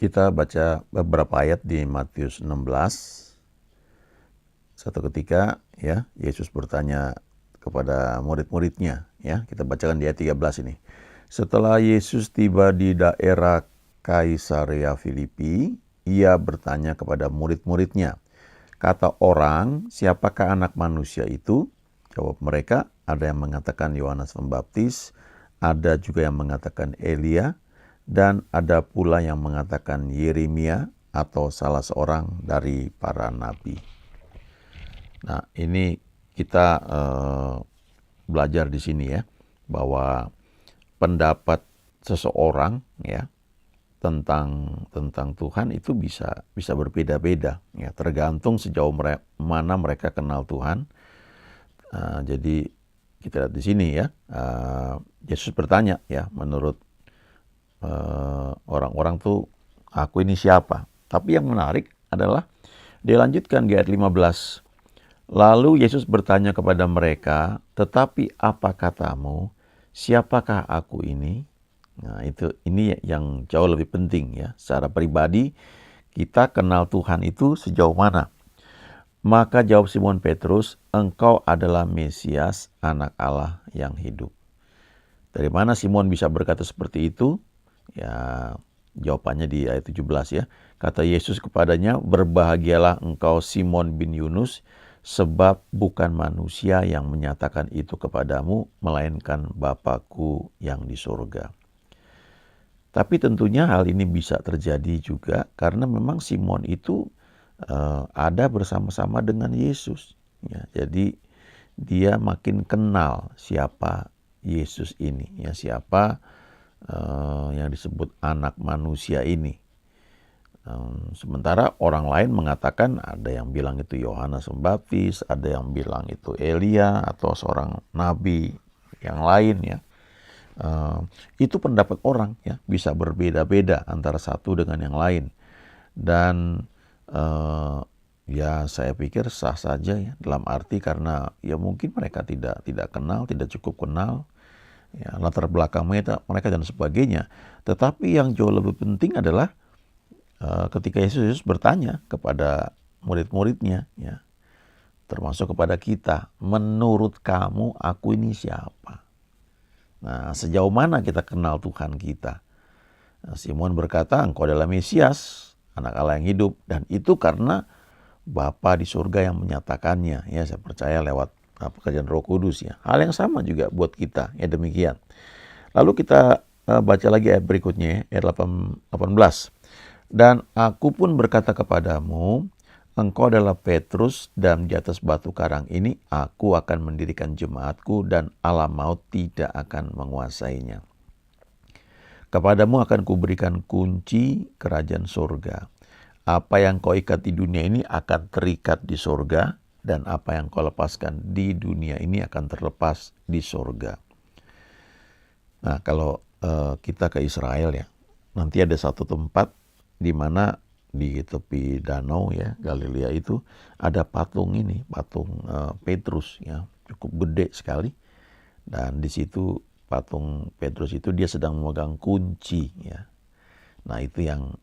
Kita baca beberapa ayat di Matius 16. Satu ketika ya Yesus bertanya kepada murid-muridnya, ya. Kita bacakan di ayat 13 ini. Setelah Yesus tiba di daerah Kaisarea Filipi, ia bertanya kepada murid-muridnya, "Kata orang, siapakah anak manusia itu?" Jawab mereka, "Ada yang mengatakan Yohanes Pembaptis, ada juga yang mengatakan Elia, dan ada pula yang mengatakan Yeremia atau salah seorang dari para nabi." Nah, ini kita belajar di sini ya, bahwa pendapat seseorang ya tentang Tuhan itu bisa berbeda-beda ya, tergantung sejauh mana mereka kenal Tuhan. Jadi kita lihat di sini ya, Yesus bertanya ya, menurut orang-orang tuh, aku ini siapa? Tapi yang menarik adalah dia lanjutkan di ayat 15. Lalu Yesus bertanya kepada mereka, "Tetapi apa katamu? Siapakah aku ini?" Nah, ini yang jauh lebih penting ya. Secara pribadi kita kenal Tuhan itu sejauh mana? Maka jawab Simon Petrus, "Engkau adalah Mesias, Anak Allah yang hidup." Dari mana Simon bisa berkata seperti itu? Ya, jawabannya di ayat 17 ya. Kata Yesus kepadanya, "Berbahagialah engkau Simon bin Yunus, sebab bukan manusia yang menyatakan itu kepadamu, melainkan Bapa-Ku yang di surga." Tapi tentunya hal ini bisa terjadi juga karena memang Simon itu ada bersama-sama dengan Yesus. Ya, jadi dia makin kenal siapa Yesus ini, ya, siapa yang disebut anak manusia ini. Sementara orang lain mengatakan, ada yang bilang itu Yohanes Pembaptis, ada yang bilang itu Elia atau seorang nabi yang lain ya. Itu pendapat orang ya, bisa berbeda-beda antara satu dengan yang lain. Dan ya saya pikir sah saja ya, dalam arti karena ya mungkin mereka tidak kenal, tidak cukup kenal ya, latar belakang mereka dan sebagainya. Tetapi yang jauh lebih penting adalah ketika Yesus bertanya kepada murid-muridnya, ya, termasuk kepada kita, "Menurut kamu aku ini siapa?" Nah, sejauh mana kita kenal Tuhan kita? Nah, Simon berkata, "Engkau adalah Mesias, Anak Allah yang hidup." Dan itu karena Bapa di surga yang menyatakannya. Ya, saya percaya lewat pekerjaan Roh Kudus ya. Hal yang sama juga buat kita, ya demikian. Lalu kita baca lagi ayat berikutnya, ayat 18. "Dan aku pun berkata kepadamu, engkau adalah Petrus, dan di atas batu karang ini aku akan mendirikan jemaatku, dan alam maut tidak akan menguasainya. Kepadamu akan kuberikan kunci kerajaan surga. Apa yang kau ikat di dunia ini akan terikat di surga, dan apa yang kau lepaskan di dunia ini akan terlepas di surga." Nah, kalau kita ke Israel ya, nanti ada satu tempat di mana di tepi danau ya, Galilea itu ada patung ini, patung Petrus ya, cukup gede sekali. Dan di situ patung Petrus itu dia sedang memegang kunci ya. Nah, itu yang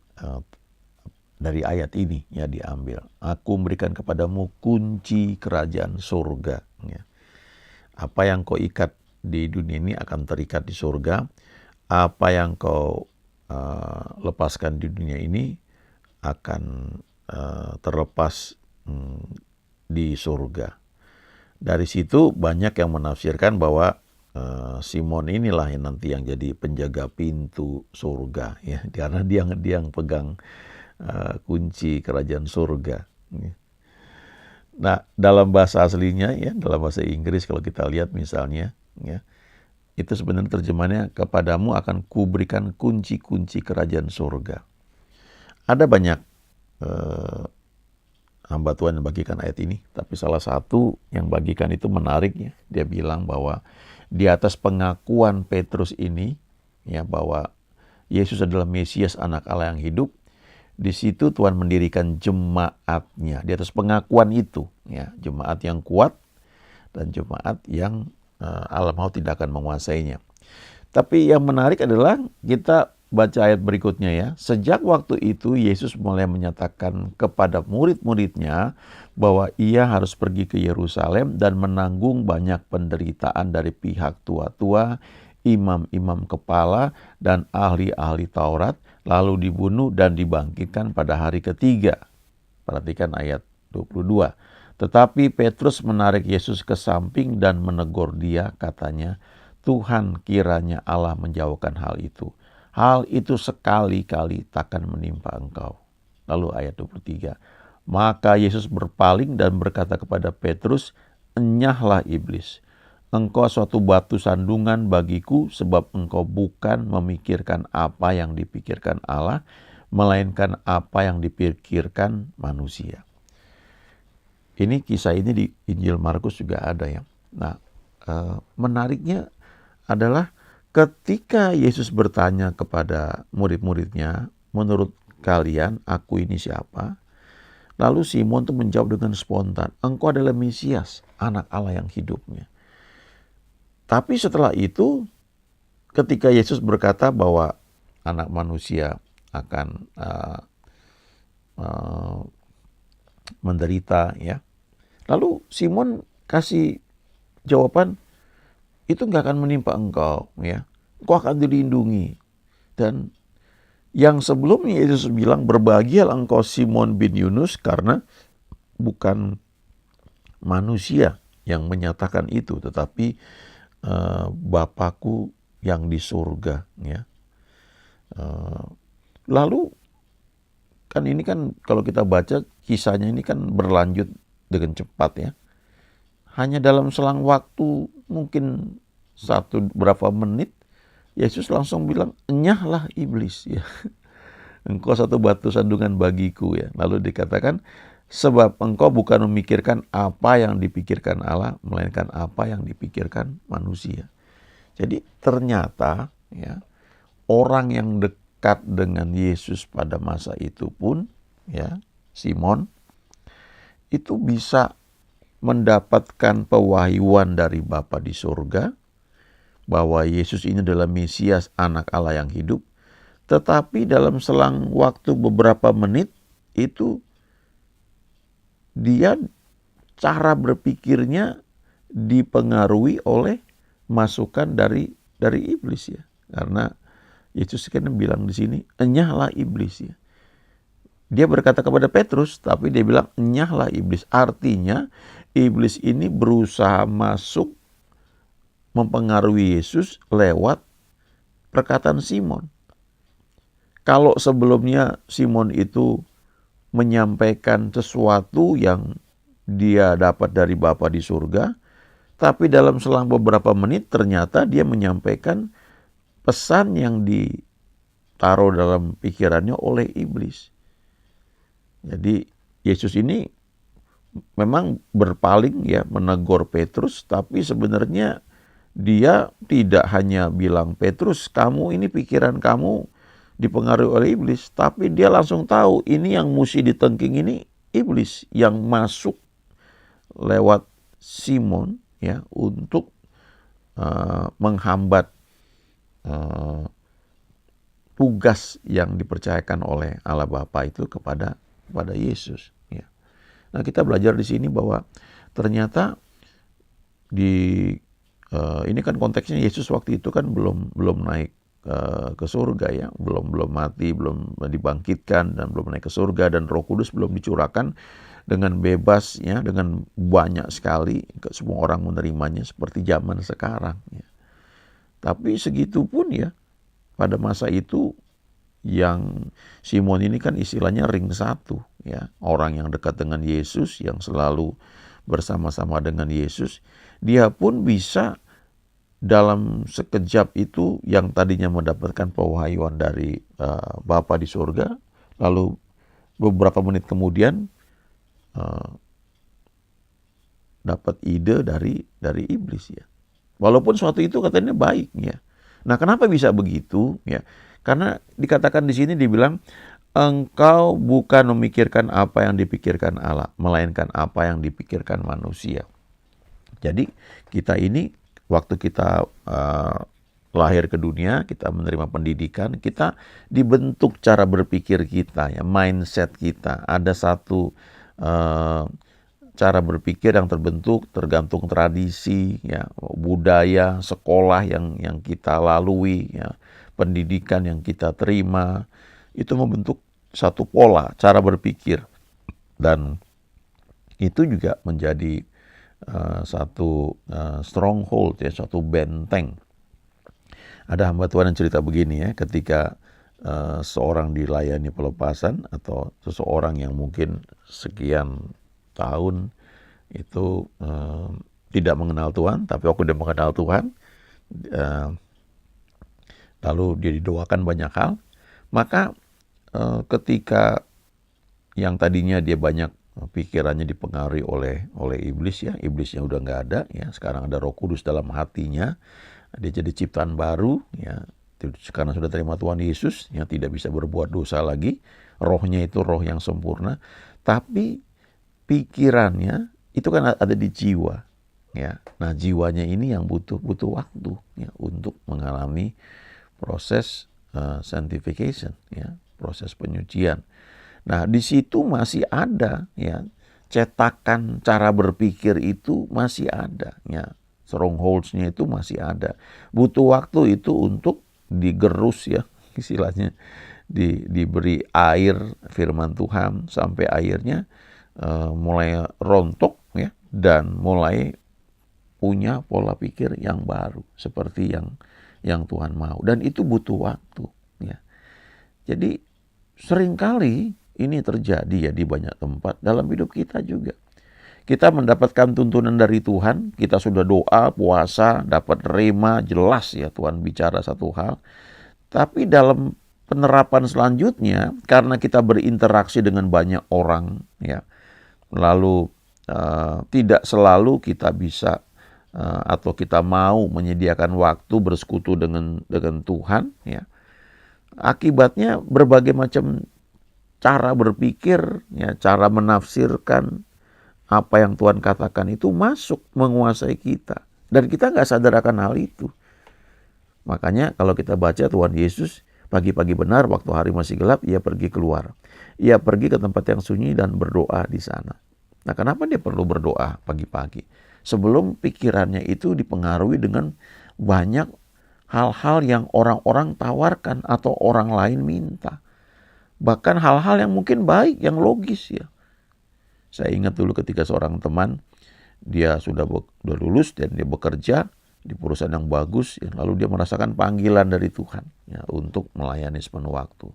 dari ayat ini ya diambil. Aku memberikan kepadamu kunci kerajaan surga. Ya. Apa yang kau ikat di dunia ini akan terikat di surga. Apa yang kau lepaskan di dunia ini akan terlepas di surga. Dari situ banyak yang menafsirkan bahwa Simon inilah yang nanti yang jadi penjaga pintu surga ya, karena dia yang pegang kunci kerajaan surga. Nah, dalam bahasa aslinya ya, dalam bahasa Inggris kalau kita lihat misalnya ya, itu sebenarnya terjemahannya, "Kepadamu akan kuberikan kunci-kunci kerajaan surga." Ada banyak hamba Tuhan yang bagikan ayat ini, tapi salah satu yang bagikan itu menarik ya. Dia bilang bahwa di atas pengakuan Petrus ini ya, bahwa Yesus adalah Mesias, Anak Allah yang hidup, di situ Tuhan mendirikan jemaatnya. Di atas pengakuan itu ya, jemaat yang kuat dan jemaat yang alam maut tidak akan menguasainya. Tapi yang menarik adalah kita baca ayat berikutnya ya. Sejak waktu itu Yesus mulai menyatakan kepada murid-muridnya bahwa ia harus pergi ke Yerusalem dan menanggung banyak penderitaan dari pihak tua-tua, imam-imam kepala, dan ahli-ahli Taurat, lalu dibunuh dan dibangkitkan pada hari ketiga. Perhatikan ayat 22. Tetapi Petrus menarik Yesus ke samping dan menegur dia, katanya, Tuhan, kiranya Allah menjauhkan hal itu. Hal itu sekali-kali takkan menimpa engkau. Lalu ayat 23. Maka Yesus berpaling dan berkata kepada Petrus, enyahlah iblis. Engkau suatu batu sandungan bagiku sebab engkau bukan memikirkan apa yang dipikirkan Allah, melainkan apa yang dipikirkan manusia. Ini kisah ini di Injil Markus juga ada ya. Nah, menariknya adalah ketika Yesus bertanya kepada murid-muridnya, menurut kalian aku ini siapa? Lalu Simon itu menjawab dengan spontan, engkau adalah Mesias, anak Allah yang hidupnya. Tapi setelah itu, ketika Yesus berkata bahwa anak manusia akan menderita, ya. Lalu Simon kasih jawaban, itu nggak akan menimpa engkau, ya. Engkau akan dilindungi. Dan yang sebelumnya Yesus bilang, berbahagialah engkau Simon bin Yunus, karena bukan manusia yang menyatakan itu, tetapi Bapakku yang di surga, ya. Lalu kan ini kan kalau kita baca kisahnya ini kan berlanjut dengan cepat ya. Hanya dalam selang waktu mungkin berapa menit, Yesus langsung bilang, enyahlah iblis ya. Engkau satu batu sandungan bagiku ya. Lalu dikatakan, sebab engkau bukan memikirkan apa yang dipikirkan Allah, melainkan apa yang dipikirkan manusia. Jadi ternyata ya, orang yang dekat dengan Yesus pada masa itu pun ya, Simon itu bisa mendapatkan pewahyuan dari Bapa di surga bahwa Yesus ini adalah Mesias, anak Allah yang hidup. Tetapi dalam selang waktu beberapa menit itu dia cara berpikirnya dipengaruhi oleh masukan dari iblis ya. Karena Yesus kan bilang di sini, enyahlah iblis ya. Dia berkata kepada Petrus, tapi dia bilang, enyahlah iblis. Artinya, iblis ini berusaha masuk mempengaruhi Yesus lewat perkataan Simon. Kalau sebelumnya Simon itu menyampaikan sesuatu yang dia dapat dari Bapa di surga, tapi dalam selang beberapa menit ternyata dia menyampaikan pesan yang ditaruh dalam pikirannya oleh iblis. Jadi Yesus ini memang berpaling ya, menegur Petrus, tapi sebenarnya dia tidak hanya bilang, Petrus, kamu ini pikiran kamu dipengaruhi oleh iblis, tapi dia langsung tahu ini yang mesti ditengking ini iblis yang masuk lewat Simon ya untuk menghambat tugas yang dipercayakan oleh Allah Bapa itu kepada Yesus. Ya. Nah, kita belajar di sini bahwa ternyata ini kan konteksnya Yesus waktu itu kan belum naik ke surga ya, belum mati, belum dibangkitkan, dan belum naik ke surga, dan Roh Kudus belum dicurahkan dengan bebas ya, dengan banyak sekali semua orang menerimanya seperti zaman sekarang ya. Tapi segitu pun ya, pada masa itu yang Simon ini kan istilahnya ring satu ya, orang yang dekat dengan Yesus, yang selalu bersama-sama dengan Yesus, dia pun bisa dalam sekejap itu yang tadinya mendapatkan pewahyuan dari Bapa di surga, lalu beberapa menit kemudian dapat ide dari iblis ya. Walaupun suatu itu katanya baik ya. Nah, kenapa bisa begitu ya? Karena dikatakan di sini dibilang, engkau bukan memikirkan apa yang dipikirkan Allah, melainkan apa yang dipikirkan manusia. Jadi kita ini waktu kita lahir ke dunia, kita menerima pendidikan, kita dibentuk cara berpikir kita, ya, mindset kita. Ada satu cara berpikir yang terbentuk tergantung tradisi, ya, budaya, sekolah yang kita lalui, ya, pendidikan yang kita terima, itu membentuk satu pola cara berpikir, dan itu juga menjadi satu stronghold, ya, suatu benteng. Ada hamba Tuhan yang cerita begini, ya, ketika seorang dilayani pelepasan atau seseorang yang mungkin sekian tahun itu tidak mengenal Tuhan, tapi waktu dia mengenal Tuhan, lalu dia didoakan banyak hal, maka ketika yang tadinya dia banyak pikirannya dipengaruhi oleh iblis, ya, iblisnya udah nggak ada, ya, sekarang ada Roh Kudus dalam hatinya, dia jadi ciptaan baru, ya, karena sudah terima Tuhan Yesus, ya, tidak bisa berbuat dosa lagi, rohnya itu roh yang sempurna, tapi pikirannya itu kan ada di jiwa, ya. Nah, jiwanya ini yang butuh waktu, ya, untuk mengalami proses sanctification, ya, proses penyucian. Nah, di situ masih ada, ya, cetakan cara berpikir itu masih ada, ya. Strongholds-nya itu masih ada. Butuh waktu itu untuk digerus, ya, istilahnya, diberi air firman Tuhan sampai airnya mulai rontok, ya, dan mulai punya pola pikir yang baru seperti yang Tuhan mau, dan itu butuh waktu, ya. Jadi seringkali ini terjadi, ya, di banyak tempat dalam hidup kita juga. Kita mendapatkan tuntunan dari Tuhan, kita sudah doa, puasa, dapat rema, jelas, ya, Tuhan bicara satu hal. Tapi dalam penerapan selanjutnya, karena kita berinteraksi dengan banyak orang, ya, lalu tidak selalu kita bisa atau kita mau menyediakan waktu bersekutu dengan Tuhan, ya. Akibatnya berbagai macam cara berpikir, ya, cara menafsirkan apa yang Tuhan katakan itu masuk menguasai kita, dan kita nggak sadar akan hal itu. Makanya kalau kita baca Tuhan Yesus pagi-pagi benar waktu hari masih gelap, ia pergi keluar, ia pergi ke tempat yang sunyi dan berdoa di sana. Nah, kenapa dia perlu berdoa pagi-pagi? Sebelum pikirannya itu dipengaruhi dengan banyak hal-hal yang orang-orang tawarkan atau orang lain minta. Bahkan hal-hal yang mungkin baik, yang logis, ya. Saya ingat dulu ketika seorang teman, dia sudah lulus dan dia bekerja di perusahaan yang bagus, ya, lalu dia merasakan panggilan dari Tuhan, ya, untuk melayani sepenuh waktu.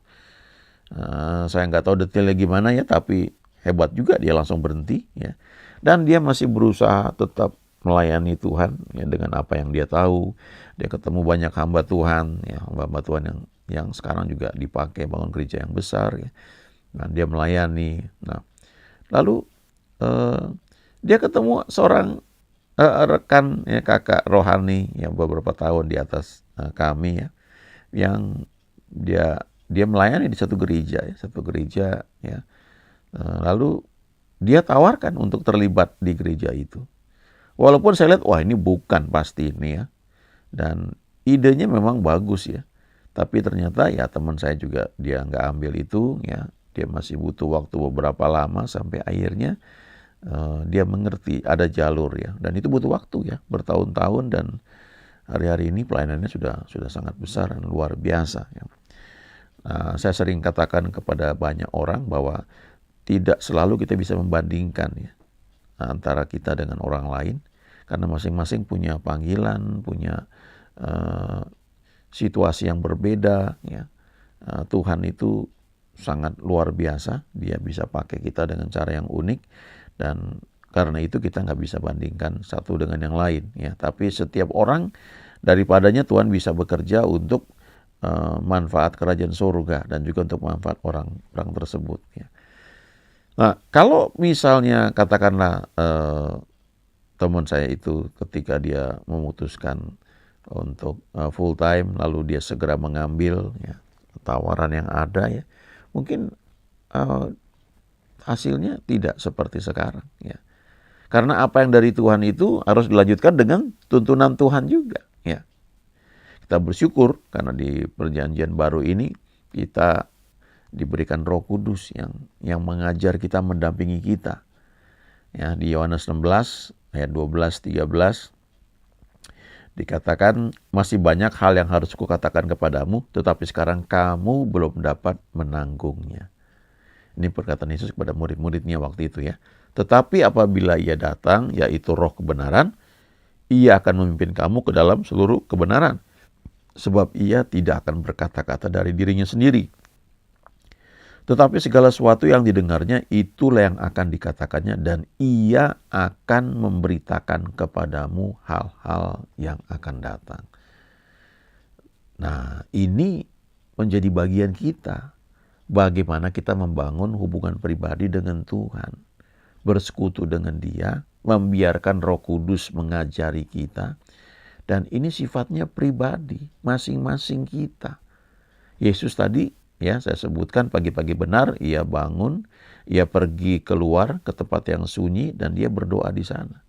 Saya nggak tahu detailnya gimana, ya, tapi hebat juga, dia langsung berhenti, ya. Dan dia masih berusaha tetap melayani Tuhan, ya, dengan apa yang dia tahu. Dia ketemu banyak hamba Tuhan, ya, hamba Tuhan yang sekarang juga dipakai bangun gereja yang besar, ya. Nah, dia melayani. Nah, lalu dia ketemu seorang rekan, ya, kakak rohani yang beberapa tahun di atas kami, ya, yang dia melayani di satu gereja, ya. Lalu dia tawarkan untuk terlibat di gereja itu. Walaupun saya lihat, wah, ini bukan pasti ini, ya. Dan idenya memang bagus, ya. Tapi ternyata, ya, teman saya juga dia nggak ambil itu, ya. Dia masih butuh waktu beberapa lama sampai akhirnya dia mengerti ada jalur, ya. Dan itu butuh waktu, ya, bertahun-tahun, dan hari-hari ini pelayanannya sudah sangat besar dan luar biasa, ya. Saya sering katakan kepada banyak orang bahwa tidak selalu kita bisa membandingkan, ya, antara kita dengan orang lain, karena masing-masing punya panggilan, punya situasi yang berbeda, ya. Tuhan itu sangat luar biasa, dia bisa pakai kita dengan cara yang unik, dan karena itu kita nggak bisa bandingkan satu dengan yang lain, ya. Tapi setiap orang daripadanya Tuhan bisa bekerja untuk manfaat kerajaan surga dan juga untuk manfaat orang tersebut, ya. Nah, kalau misalnya katakanlah teman saya itu ketika dia memutuskan untuk full time, lalu dia segera mengambil, ya, tawaran yang ada, ya, mungkin hasilnya tidak seperti sekarang, ya. Karena apa yang dari Tuhan itu harus dilanjutkan dengan tuntunan Tuhan juga, ya. Kita kita bersyukur karena di perjanjian baru ini kita diberikan Roh Kudus yang mengajar kita, mendampingi kita. Ya, di Yohanes 16 ayat 12-13 dikatakan, masih banyak hal yang harus kukatakan kepadamu, tetapi sekarang kamu belum dapat menanggungnya. Ini perkataan Yesus kepada murid-muridnya waktu itu ya. Tetapi apabila ia datang, yaitu Roh kebenaran, ia akan memimpin kamu ke dalam seluruh kebenaran. Sebab ia tidak akan berkata-kata dari dirinya sendiri. Tetapi segala sesuatu yang didengarnya, itulah yang akan dikatakannya, dan ia akan memberitakan kepadamu hal-hal yang akan datang. Nah, ini menjadi bagian kita. Bagaimana kita membangun hubungan pribadi dengan Tuhan. Bersekutu dengan Dia, membiarkan Roh Kudus mengajari kita. Dan ini sifatnya pribadi, masing-masing kita. Yesus tadi, ya, saya sebutkan pagi-pagi benar, ia bangun, ia pergi keluar ke tempat yang sunyi dan dia berdoa di sana.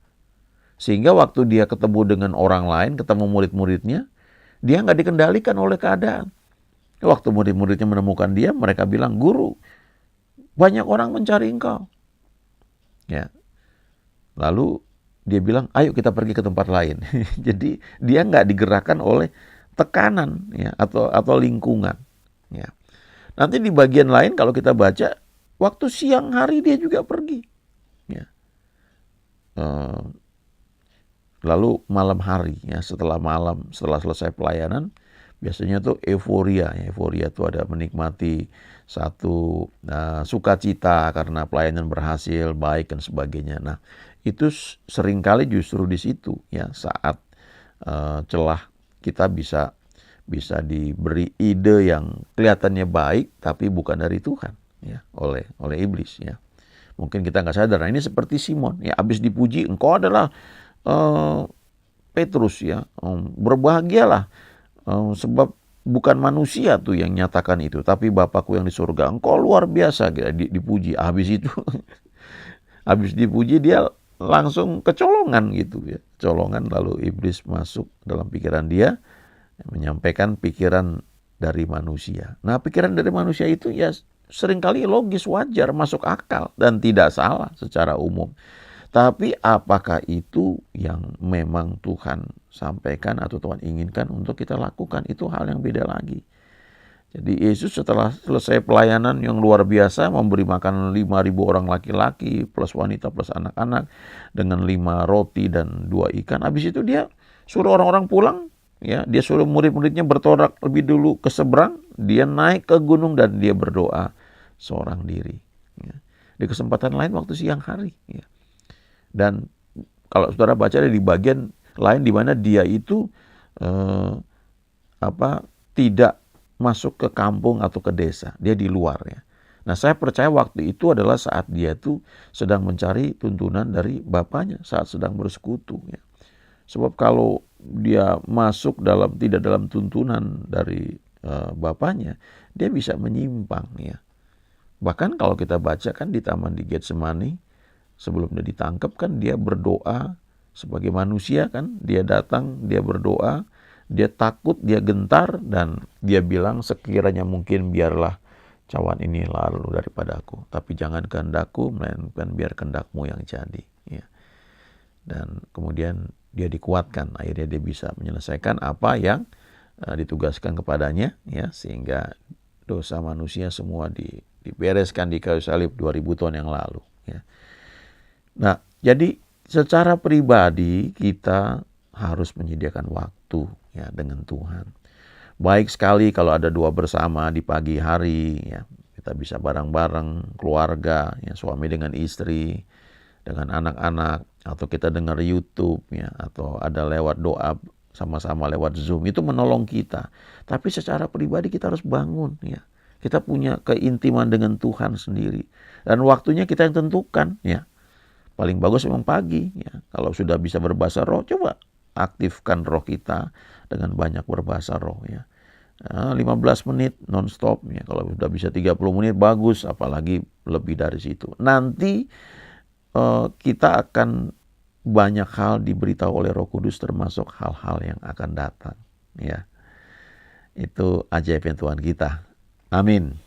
Sehingga waktu dia ketemu dengan orang lain, ketemu murid-muridnya, dia nggak dikendalikan oleh keadaan. Waktu murid-muridnya menemukan dia, mereka bilang, "Guru, banyak orang mencari engkau." Ya. Lalu dia bilang, "Ayo kita pergi ke tempat lain." Jadi dia nggak digerakkan oleh tekanan ya atau lingkungan. Ya. Nanti di bagian lain kalau kita baca, waktu siang hari dia juga pergi. Ya. Lalu malam hari, ya setelah selesai pelayanan, biasanya tuh euforia. Ya. Euforia itu ada menikmati satu sukacita karena pelayanan berhasil, baik dan sebagainya. Nah, itu seringkali justru di situ ya saat celah kita bisa diberi ide yang kelihatannya baik tapi bukan dari Tuhan ya oleh iblis ya. Mungkin kita nggak sadar. Nah, ini seperti Simon ya, habis dipuji, engkau adalah Petrus ya, berbahagialah sebab bukan manusia tuh yang nyatakan itu, tapi Bapakku yang di surga. Engkau luar biasa, dipuji. Habis itu habis dipuji dia langsung kecolongan gitu ya, colongan. Lalu iblis masuk dalam pikiran dia, menyampaikan pikiran dari manusia. Nah, pikiran dari manusia itu ya seringkali logis, wajar, masuk akal, dan tidak salah secara umum. Tapi apakah itu yang memang Tuhan sampaikan atau Tuhan inginkan untuk kita lakukan? Itu hal yang beda lagi. Jadi Yesus setelah selesai pelayanan yang luar biasa, memberi makan 5.000 orang laki-laki, plus wanita, plus anak-anak, dengan 5 roti dan 2 ikan. Habis itu dia suruh orang-orang pulang. Ya, dia suruh murid-muridnya bertolak lebih dulu ke seberang, dia naik ke gunung dan dia berdoa seorang diri. Ya. Di kesempatan lain waktu siang hari. Ya. Dan kalau saudara baca di bagian lain di mana dia itu tidak masuk ke kampung atau ke desa, dia di luar ya. Nah, saya percaya waktu itu adalah saat dia itu sedang mencari tuntunan dari bapaknya saat sedang bersekutu ya. Sebab kalau dia masuk tidak dalam tuntunan dari bapaknya, dia bisa menyimpang ya. Bahkan kalau kita baca kan di taman di Getsemani, sebelum dia ditangkap kan dia berdoa sebagai manusia kan, dia datang, dia berdoa, dia takut, dia gentar, dan dia bilang, sekiranya mungkin biarlah cawan ini lalu daripada aku, tapi jangan kehendakku, melainkan biar kehendakmu yang jadi ya. Dan kemudian dia dikuatkan, akhirnya dia bisa menyelesaikan apa yang ditugaskan kepadanya ya, sehingga dosa manusia semua dibereskan di kayu salib 2000 tahun yang lalu ya. Nah, jadi secara pribadi kita harus menyediakan waktu ya dengan Tuhan. Baik sekali kalau ada doa bersama di pagi hari ya, kita bisa bareng-bareng keluarga ya, suami dengan istri, dengan anak-anak, atau kita dengar YouTube ya, atau ada lewat doa sama-sama lewat Zoom, itu menolong kita. Tapi secara pribadi kita harus bangun ya. Kita punya keintiman dengan Tuhan sendiri, dan waktunya kita yang tentukan ya. Paling bagus memang pagi ya. Kalau sudah bisa berbahasa roh, coba aktifkan roh kita dengan banyak berbahasa roh ya. 15 menit non-stop ya. Kalau sudah bisa 30 menit bagus, apalagi lebih dari situ. Nanti kita akan banyak hal diberitahu oleh Roh Kudus, termasuk hal-hal yang akan datang ya. Itu ajaibnya Tuhan kita. Amin.